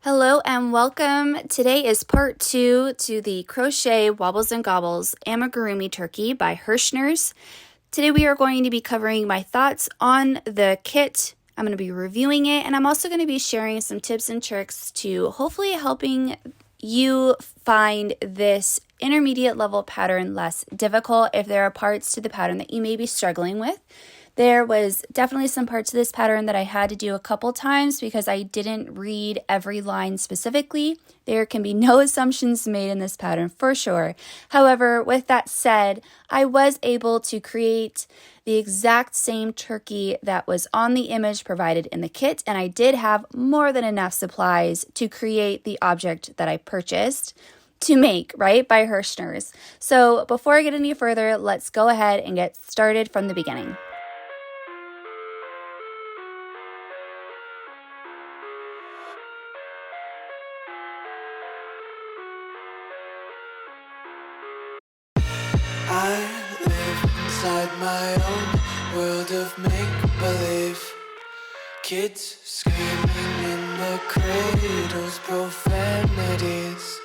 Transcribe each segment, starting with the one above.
Hello and welcome. Today is part 2 to the Crochet Wobbles and Gobbles Amigurumi Turkey by Herrschners. Today we are going to be covering my thoughts on the kit. I'm going to be reviewing it, and I'm also going to be sharing some tips and tricks to hopefully helping you find this intermediate level pattern less difficult if there are parts to the pattern that you may be struggling with. There was definitely some parts of this pattern that I had to do a couple times because I didn't read every line specifically. There can be no assumptions made in this pattern for sure. However, with that said, I was able to create the exact same turkey that was on the image provided in the kit, and I did have more than enough supplies to create the object that I purchased to make, right, by Herrschners. So before I get any further, let's go ahead and get started from the beginning. I live inside my own world of make-believe. Kids screaming in the cradles, profanities.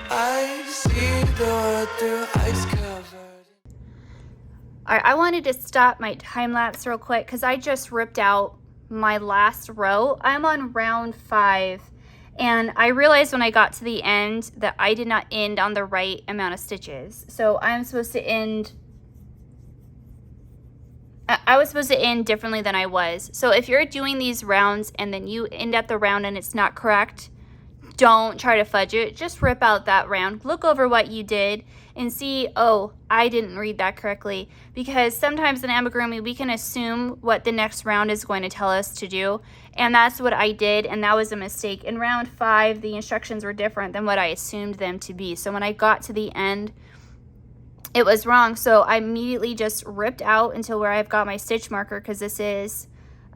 I see the world through ice covered. Alright, I wanted to stop my time lapse real quick because I just ripped out my last row. I'm on round 5. And I realized when I got to the end that I did not end on the right amount of stitches. So I'm supposed to end, I was supposed to end differently than I was. So if you're doing these rounds and then you end at the round and it's not correct, don't try to fudge it. Just rip out that round. Look over what you did and see, oh, I didn't read that correctly. Because sometimes in amigurumi, we can assume what the next round is going to tell us to do. And that's what I did, and that was a mistake. In round 5, the instructions were different than what I assumed them to be. So when I got to the end, it was wrong. So I immediately just ripped out until where I've got my stitch marker, because this is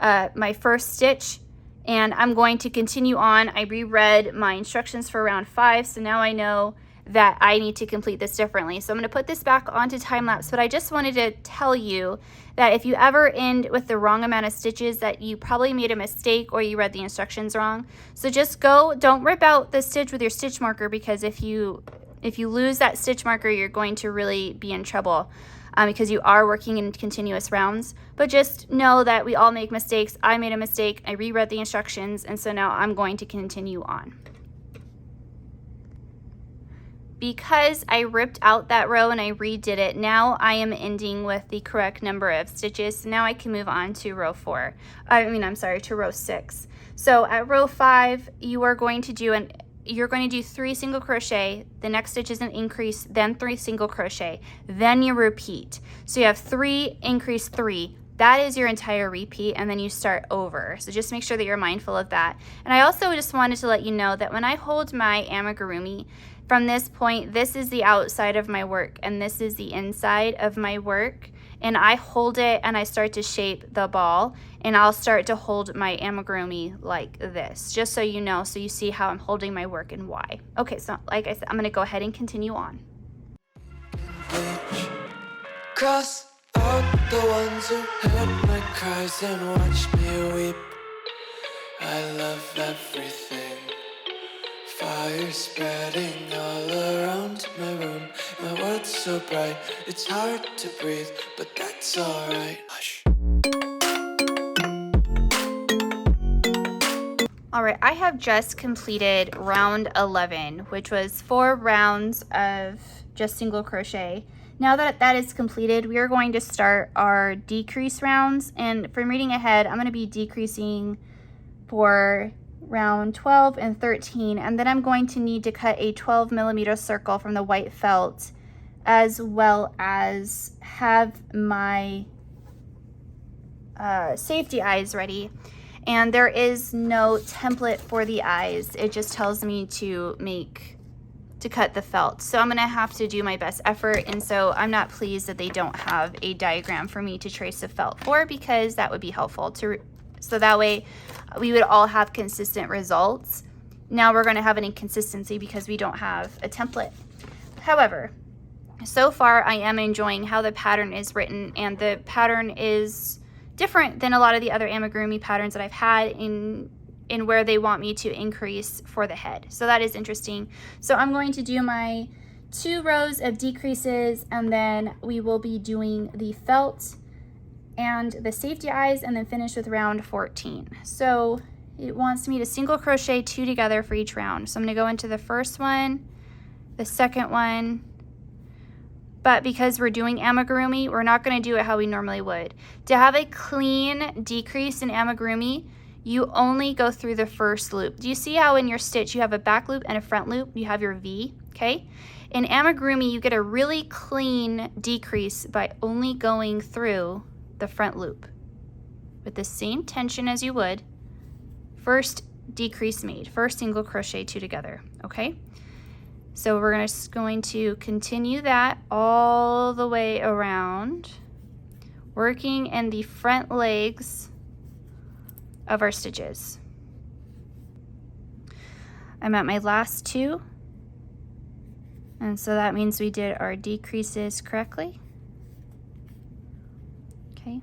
my first stitch. And I'm going to continue on. I reread my instructions for round 5, so now I know that I need to complete this differently. So I'm going to put this back onto time lapse, but I just wanted to tell you that if you ever end with the wrong amount of stitches, that you probably made a mistake or you read the instructions wrong. So just don't rip out the stitch with your stitch marker, because if you lose that stitch marker, you're going to really be in trouble. Because you are working in continuous rounds. But just know that we all make mistakes. I made a mistake. I reread the instructions, and so now I'm going to continue on. Because I ripped out that row and I redid it, now I am ending with the correct number of stitches. So now I can move on to row 4. To row 6. So at row 5, you're going to do 3 single crochet, the next stitch is an increase, then 3 single crochet, then you repeat. So you have 3, increase 3. That is your entire repeat, and then you start over. So just make sure that you're mindful of that. And I also just wanted to let you know that when I hold my amigurumi, from this point, this is the outside of my work, and this is the inside of my work. And I hold it and I start to shape the ball, and I'll start to hold my amigurumi like this, just so you know, so you see how I'm holding my work and why. Okay, so like I said, I'm going to go ahead and continue on. Cross out the ones who heard my cries and watched me weep. I love everything. Fire spreading all around my room. My world's so bright, it's hard to breathe, but that's alright. Hush. Alright, I have just completed round 11, which was 4 rounds of just single crochet. Now that that is completed, we are going to start our decrease rounds. And from reading ahead, I'm going to be decreasing for round 12 and 13, and then I'm going to need to cut a 12mm circle from the white felt, as well as have my safety eyes ready. And there is no template for the eyes. It just tells me to cut the felt. So I'm going to have to do my best effort, and so I'm not pleased that they don't have a diagram for me to trace the felt for, because that would be helpful so that way we would all have consistent results. Now we're going to have an inconsistency because we don't have a template. However, so far I am enjoying how the pattern is written, and the pattern is different than a lot of the other amigurumi patterns that I've had in in where they want me to increase for the head. So that is interesting. So I'm going to do my 2 rows of decreases, and then we will be doing the felt and the safety eyes, and then finish with round 14. So it wants me to single crochet 2 together for each round. So I'm going to go into the first one, the second one, but because we're doing amigurumi, we're not going to do it how we normally would. To have a clean decrease in amigurumi, you only go through the first loop. Do you see how in your stitch you have a back loop and a front loop? You have your V, okay? In amigurumi, you get a really clean decrease by only going through the front loop with the same tension as you would. First decrease made, first single crochet 2 together, okay? So we're going to continue that all the way around, working in the front legs of our stitches. I'm at my last 2, and so that means we did our decreases correctly. Okay,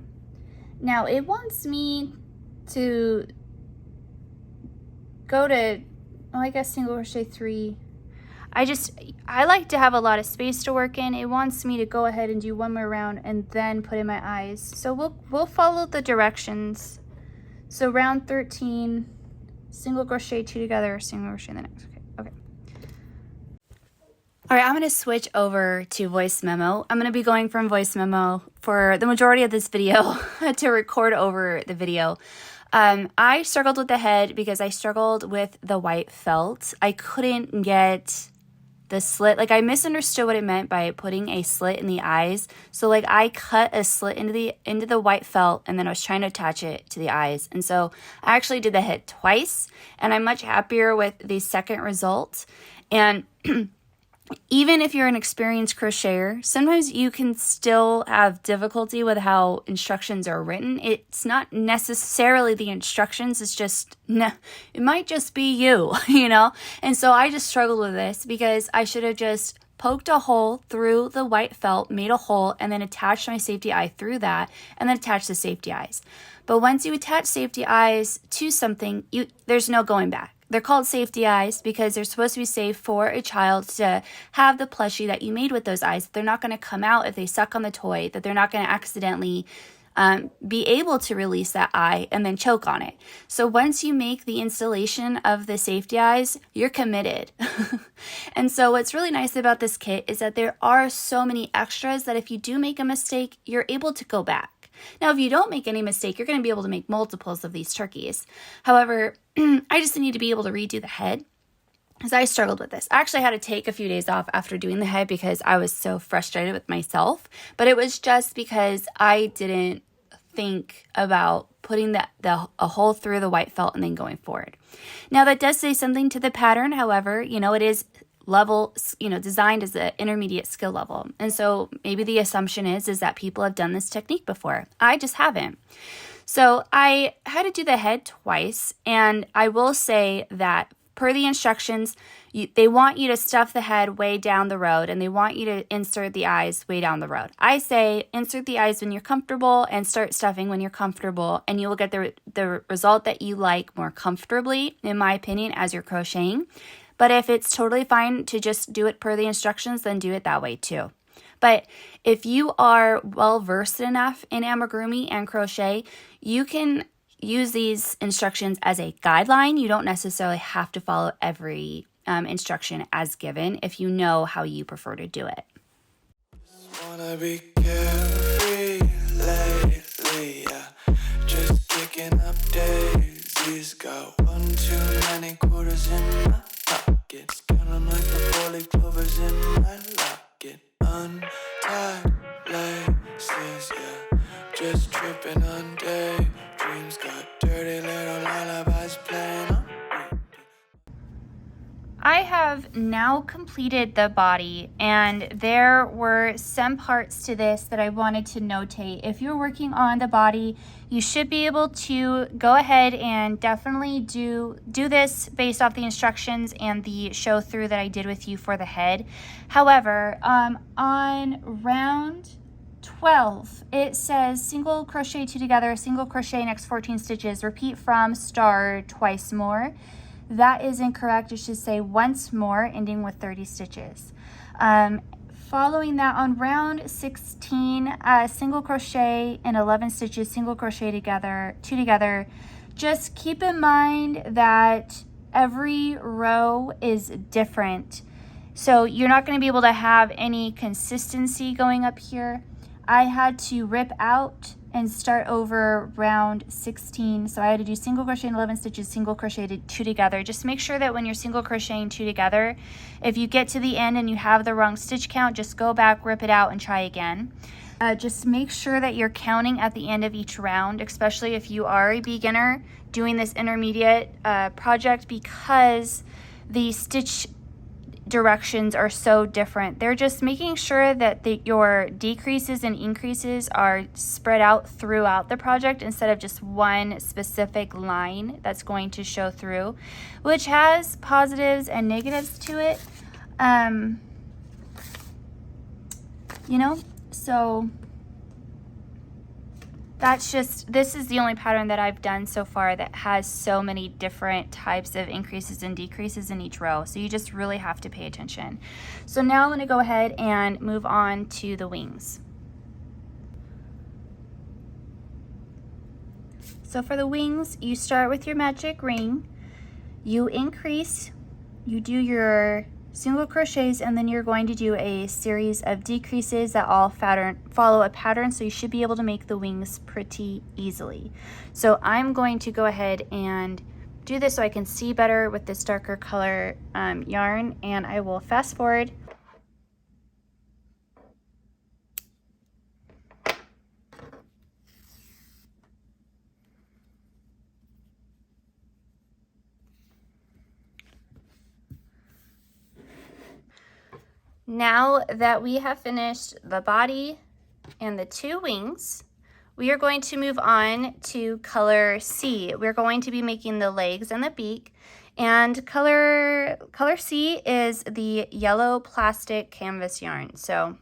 now it wants me to go to, well, I guess single crochet 3. I like to have a lot of space to work in. It wants me to go ahead and do 1 more round and then put in my eyes. So we'll follow the directions. So round 13, single crochet 2 together, single crochet in the next. Okay. All right, I'm going to switch over to voice memo. I'm going to be going from voice memo for the majority of this video to record over the video. I struggled with the head because I struggled with the white felt. I couldn't get the slit. Like, I misunderstood what it meant by putting a slit in the eyes. So like I cut a slit into the white felt, and then I was trying to attach it to the eyes. And so I actually did the head twice, and I'm much happier with the second result. And even if you're an experienced crocheter, sometimes you can still have difficulty with how instructions are written. It's not necessarily the instructions, it's just, it might just be you, you know? And so I just struggled with this because I should have just poked a hole through the white felt, made a hole, and then attached my safety eye through that, and then attach the safety eyes. But once you attach safety eyes to something, there's no going back. They're called safety eyes because they're supposed to be safe for a child to have the plushie that you made with those eyes. They're not going to come out if they suck on the toy, that they're not going to accidentally be able to release that eye and then choke on it. So once you make the installation of the safety eyes, you're committed. And so what's really nice about this kit is that there are so many extras that if you do make a mistake, you're able to go back. Now, if you don't make any mistake, you're going to be able to make multiples of these turkeys. However, I just need to be able to redo the head because I struggled with this. I actually had to take a few days off after doing the head because I was so frustrated with myself. But it was just because I didn't think about putting a hole through the white felt and then going forward. Now, that does say something to the pattern. However, it is level, designed as an intermediate skill level. And so maybe the assumption is that people have done this technique before. I just haven't. So I had to do the head twice, and I will say that per the instructions, they want you to stuff the head way down the road, and they want you to insert the eyes way down the road. I say insert the eyes when you're comfortable and start stuffing when you're comfortable, and you will get the result that you like more comfortably, in my opinion, as you're crocheting. But if it's totally fine to just do it per the instructions, then do it that way too. But if you are well versed enough in amigurumi and crochet, you can use these instructions as a guideline. You don't necessarily have to follow every instruction as given if you know how you prefer to do it. Just wanna be carefree lately, yeah. Just kicking up daisies. Got 1 too many quarters in my pockets. Counting like the 4-leaf clovers in my locket. Untied laces, yeah. Just tripping on daydreams. Got dirty little lullabies playing on repeat. I have now completed the body, and there were some parts to this that I wanted to notate. If you're working on the body, you should be able to go ahead and definitely do this based off the instructions and the show through that I did with you for the head. However, on round 12, it says single crochet 2 together, single crochet next 14 stitches, repeat from star twice more. That is incorrect. It should say once more, ending with 30 stitches. Following that, on round 16, single crochet in 11 stitches, single crochet together, 2 together. Just keep in mind that every row is different, so you're not going to be able to have any consistency going up here. I had to rip out and start over round 16, so I had to do single crochet in 11 stitches, single crochet 2 together. Just make sure that when you're single crocheting 2 together, if you get to the end and you have the wrong stitch count, just go back, rip it out, and try again. Just make sure that you're counting at the end of each round, especially if you are a beginner doing this intermediate project, because the stitch directions are so different. They're just making sure that your decreases and increases are spread out throughout the project instead of just one specific line that's going to show through, which has positives and negatives to it. You know, so that's just, this is the only pattern that I've done so far that has so many different types of increases and decreases in each row. So you just really have to pay attention. So now I'm going to go ahead and move on to the wings. So for the wings, you start with your magic ring, you increase, you do your single crochets, and then you're going to do a series of decreases that all follow a pattern, so you should be able to make the wings pretty easily. So I'm going to go ahead and do this so I can see better with this darker color yarn, and I will fast forward. Now that we have finished the body and the 2 wings, we are going to move on to color C. We're going to be making the legs and the beak, and color C is the yellow plastic canvas yarn. So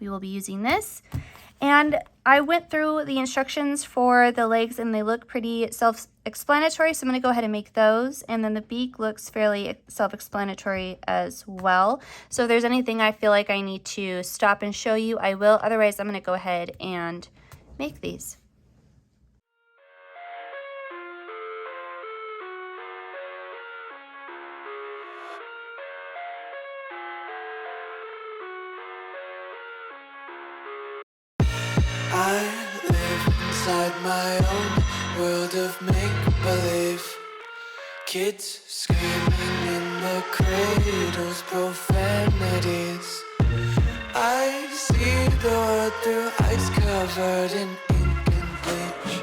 we will be using this, and I went through the instructions for the legs and they look pretty self-explanatory, so I'm going to go ahead and make those. And then the beak looks fairly self-explanatory as well. So if there's anything I feel like I need to stop and show you, I will. Otherwise, I'm going to go ahead and make these. I live inside my own world of make-believe. Kids screaming in the cradles, profanities. I see the world through eyes covered in ink and bleach.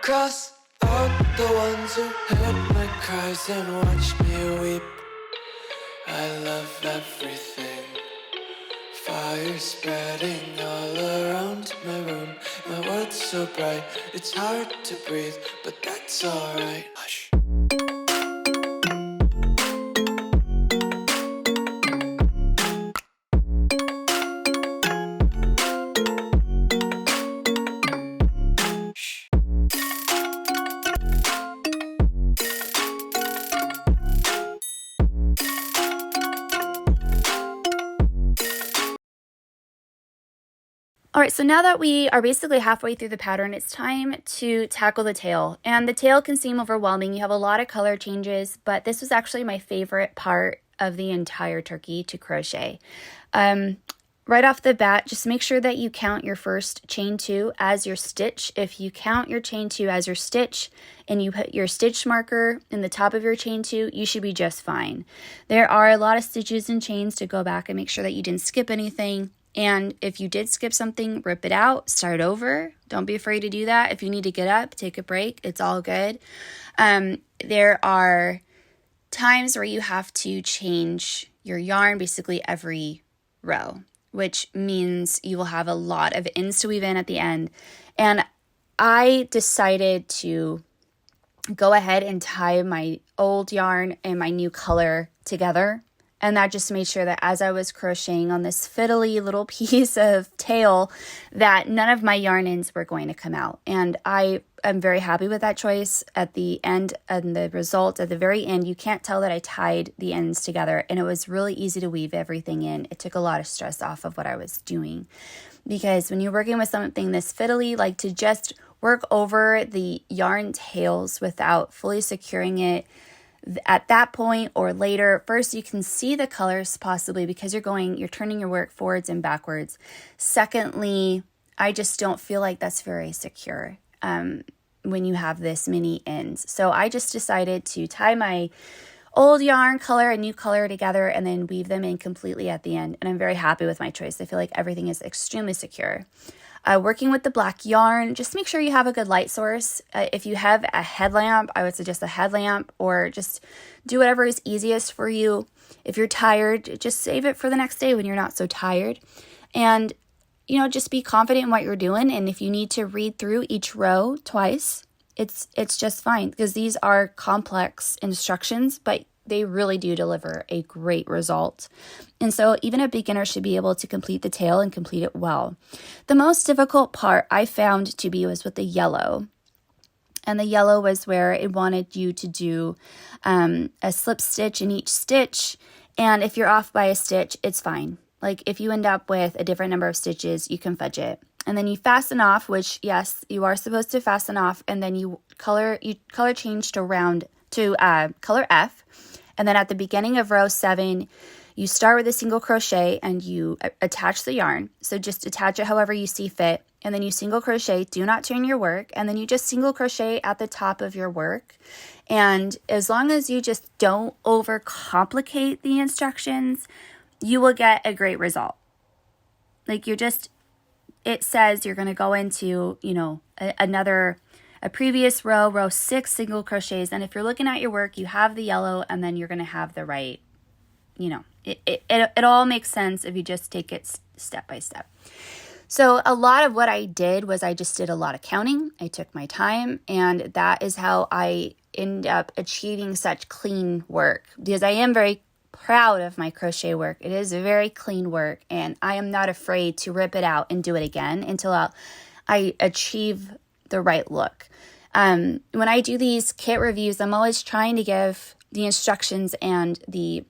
Cross out the ones who heard my cries and watched me weep. I love everything. Fire spreading all around my room. My world's so bright, it's hard to breathe, but that's alright. Hush. All right, so now that we are basically halfway through the pattern, it's time to tackle the tail. And the tail can seem overwhelming. You have a lot of color changes, but this was actually my favorite part of the entire turkey to crochet. Right off the bat, just make sure that you count your first chain 2 as your stitch. If you count your chain 2 as your stitch and you put your stitch marker in the top of your chain 2, you should be just fine. There are a lot of stitches and chains to go back and make sure that you didn't skip anything. And if you did skip something, rip it out, start over. Don't be afraid to do that. If you need to get up, take a break. It's all good. There are times where you have to change your yarn basically every row, which means you will have a lot of ends to weave in at the end. And I decided to go ahead and tie my old yarn and my new color together And that just made sure that as I was crocheting on this fiddly little piece of tail, that none of my yarn ends were going to come out. And I am very happy with that choice. At the end, and the result at the very end, you can't tell that I tied the ends together, and it was really easy to weave everything in. It took a lot of stress off of what I was doing, because when you're working with something this fiddly, like to just work over the yarn tails without fully securing it at that point or later, first you can see the colors possibly because you're turning your work forwards and backwards. Secondly, I just don't feel like that's very secure when you have this many ends. So I just decided to tie my old yarn color and new color together and then weave them in completely at the end. And I'm very happy with my choice. I feel like everything is extremely secure. Working with the black yarn, just make sure you have a good light source. If you have a headlamp, I would suggest a headlamp, or just do whatever is easiest for you. If you're tired, just save it for the next day when you're not so tired. And, just be confident in what you're doing. And if you need to read through each row twice, it's just fine, because these are complex instructions, but they really do deliver a great result. And so even a beginner should be able to complete the tail and complete it well. The most difficult part I found to be was with the yellow. And the yellow was where it wanted you to do a slip stitch in each stitch. And if you're off by a stitch, it's fine. Like if you end up with a different number of stitches, you can fudge it. And then you fasten off, which yes, you are supposed to fasten off, and then you color change to color F. And then at the beginning of row 7, you start with a single crochet and you attach the yarn. So just attach it however you see fit. And then you single crochet, do not turn your work. And then you just single crochet at the top of your work. And as long as you just don't overcomplicate the instructions, you will get a great result. Like it says you're going to go into, a previous row 6 single crochets. And if you're looking at your work, you have the yellow, and then you're going to have the right, it all makes sense if you just take it step by step. So a lot of what I did was I just did a lot of counting. I took my time, and that is how I end up achieving such clean work, because I am very proud of my crochet work. It is very clean work, and I am not afraid to rip it out and do it again until I achieve the right look. When I do these kit reviews, I'm always trying to give the instructions and the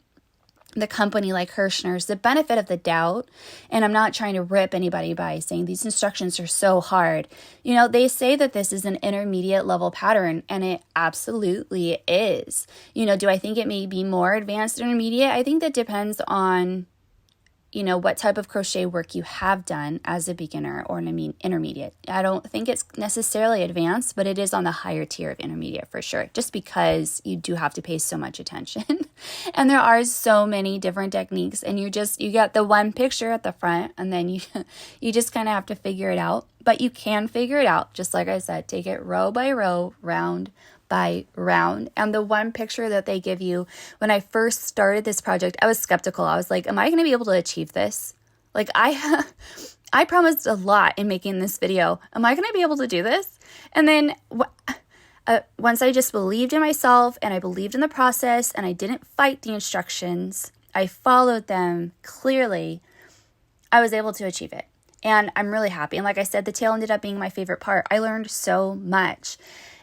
company like Herrschners the benefit of the doubt, and I'm not trying to rip anybody by saying these instructions are so hard. They say that this is an intermediate level pattern, and it absolutely is. Do I think it may be more advanced intermediate? I think that depends on what type of crochet work you have done as a beginner or an intermediate. I don't think it's necessarily advanced, but it is on the higher tier of intermediate for sure, just because you do have to pay so much attention. And there are so many different techniques, and you get the one picture at the front, and then you just kind of have to figure it out. But you can figure it out, just like I said, take it row by row, round by round. And the one picture that they give you, when I first started this project, I was skeptical. I was like, am I going to be able to achieve this? Like I promised a lot in making this video. Am I going to be able to do this? And then once I just believed in myself, and I believed in the process, and I didn't fight the instructions, I followed them clearly, I was able to achieve it. And I'm really happy. And like I said, the tail ended up being my favorite part. I learned so much.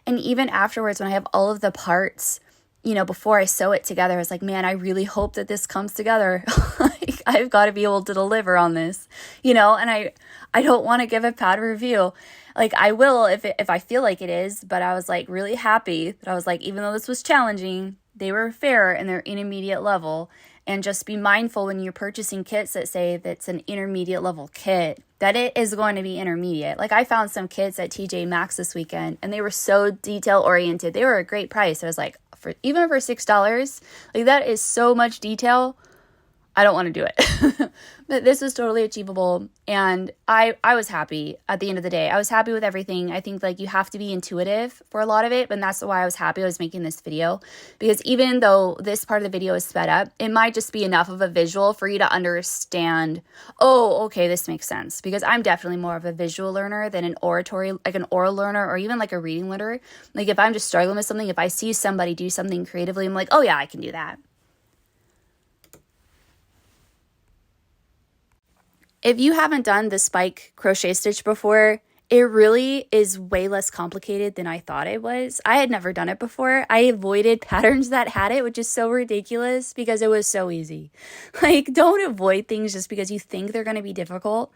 And even afterwards, when I have all of the parts, before I sew it together, I was like, man, I really hope that this comes together. Like, I've got to be able to deliver on this, and I don't want to give a bad review. Like, I will if I feel like it is, but I was like really happy that I was like, even though this was challenging, they were fair in their intermediate level. And just be mindful when you're purchasing kits that say that's an intermediate level kit, that it is going to be intermediate. Like I found some kits at TJ Maxx this weekend, and they were so detail oriented. They were a great price. I was like, even for $6, like that is so much detail. I don't want to do it. But this was totally achievable, and I was happy at the end of the day. I was happy with everything. I think like you have to be intuitive for a lot of it, and that's why I was happy I was making this video, because even though this part of the video is sped up, it might just be enough of a visual for you to understand, oh, okay, this makes sense, because I'm definitely more of a visual learner than an auditory, like an oral learner, or even like a reading learner. Like if I'm just struggling with something, if I see somebody do something creatively, I'm like, oh yeah, I can do that. If you haven't done the spike crochet stitch before, it really is way less complicated than I thought it was. I had never done it before. I avoided patterns that had it, which is so ridiculous because it was so easy. Like, don't avoid things just because you think they're going to be difficult.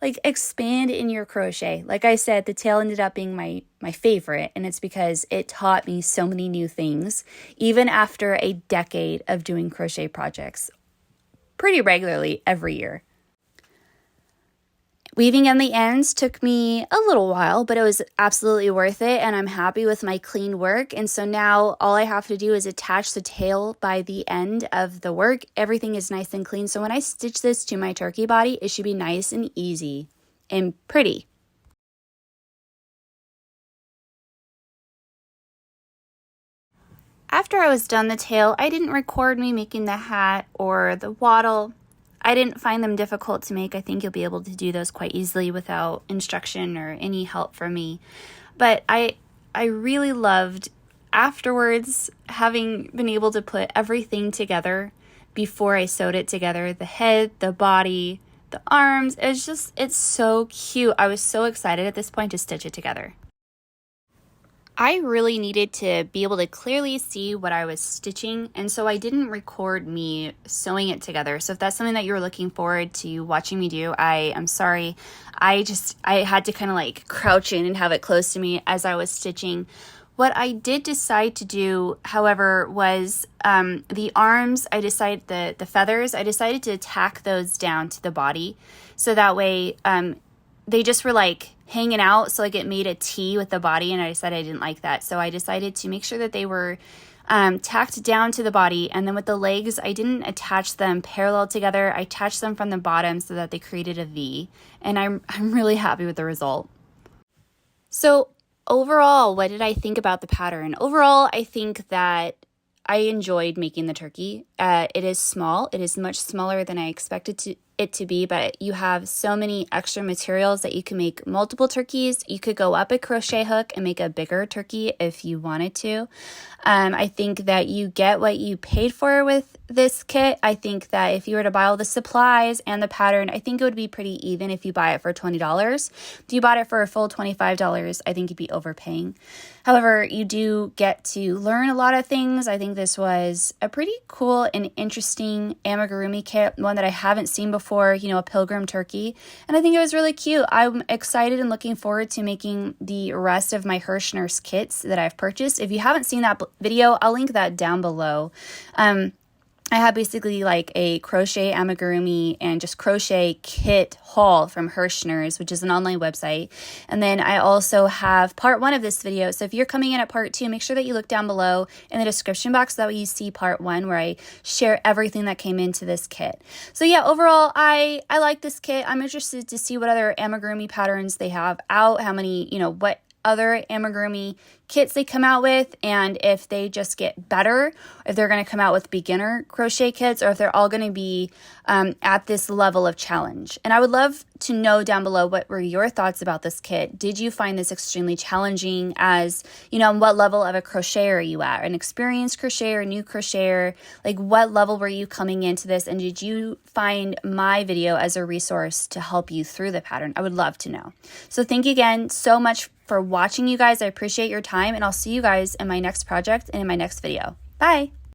Like, expand in your crochet. Like I said, the tail ended up being my favorite, and it's because it taught me so many new things, even after a decade of doing crochet projects pretty regularly every year. Weaving in the ends took me a little while, but it was absolutely worth it, and I'm happy with my clean work. And so now all I have to do is attach the tail by the end of the work. Everything is nice and clean. So when I stitch this to my turkey body, it should be nice and easy and pretty. After I was done the tail, I didn't record me making the hat or the wattle. I didn't find them difficult to make. I think you'll be able to do those quite easily without instruction or any help from me. But I really loved afterwards having been able to put everything together before I sewed it together. The head, the body, the arms. It's so cute. I was so excited at this point to stitch it together. I really needed to be able to clearly see what I was stitching, and so I didn't record me sewing it together. So if that's something that you're looking forward to watching me do, I am sorry. I had to kind of like crouch in and have it close to me as I was stitching. What I did decide to do, however, was the arms, the feathers, I decided to tack those down to the body. So that way they just were like hanging out, so like it made a T with the body, and I decided I didn't like that. So I decided to make sure that they were tacked down to the body, and then with the legs, I didn't attach them parallel together. I attached them from the bottom so that they created a V, and I'm really happy with the result. So overall, what did I think about the pattern? Overall, I think that I enjoyed making the turkey. It is small. It is much smaller than I expected it to be, but you have so many extra materials that you can make multiple turkeys. You could go up a crochet hook and make a bigger turkey if you wanted to. I think that you get what you paid for with this kit. I think that if you were to buy all the supplies and the pattern, I think it would be pretty even if you buy it for $20. If you bought it for a full $25, I think you'd be overpaying. However, you do get to learn a lot of things. I think this was a pretty cool and interesting amigurumi kit, one that I haven't seen before, a pilgrim turkey. And I think it was really cute. I'm excited and looking forward to making the rest of my Herrschners kits that I've purchased. If you haven't seen that video, I'll link that down below. I have basically like a crochet amigurumi and just crochet kit haul from Herrschners, which is an online website. And then I also have part 1 of this video. So if you're coming in at part 2, make sure that you look down below in the description box. That way you see part 1 where I share everything that came into this kit. So yeah, overall, I like this kit. I'm interested to see what other amigurumi patterns they have out, how many, what other amigurumi kits they come out with, and if they just get better, if they're going to come out with beginner crochet kits, or if they're all going to be at this level of challenge. And I would love to know down below what were your thoughts about this kit. Did you find this extremely challenging? As what level of a crocheter are you at? An experienced crocheter, a new crocheter? Like, what level were you coming into this, and did you find my video as a resource to help you through the pattern? I would love to know. So thank you again so much for watching, you guys. I appreciate your time, and I'll see you guys in my next project and in my next video. Bye!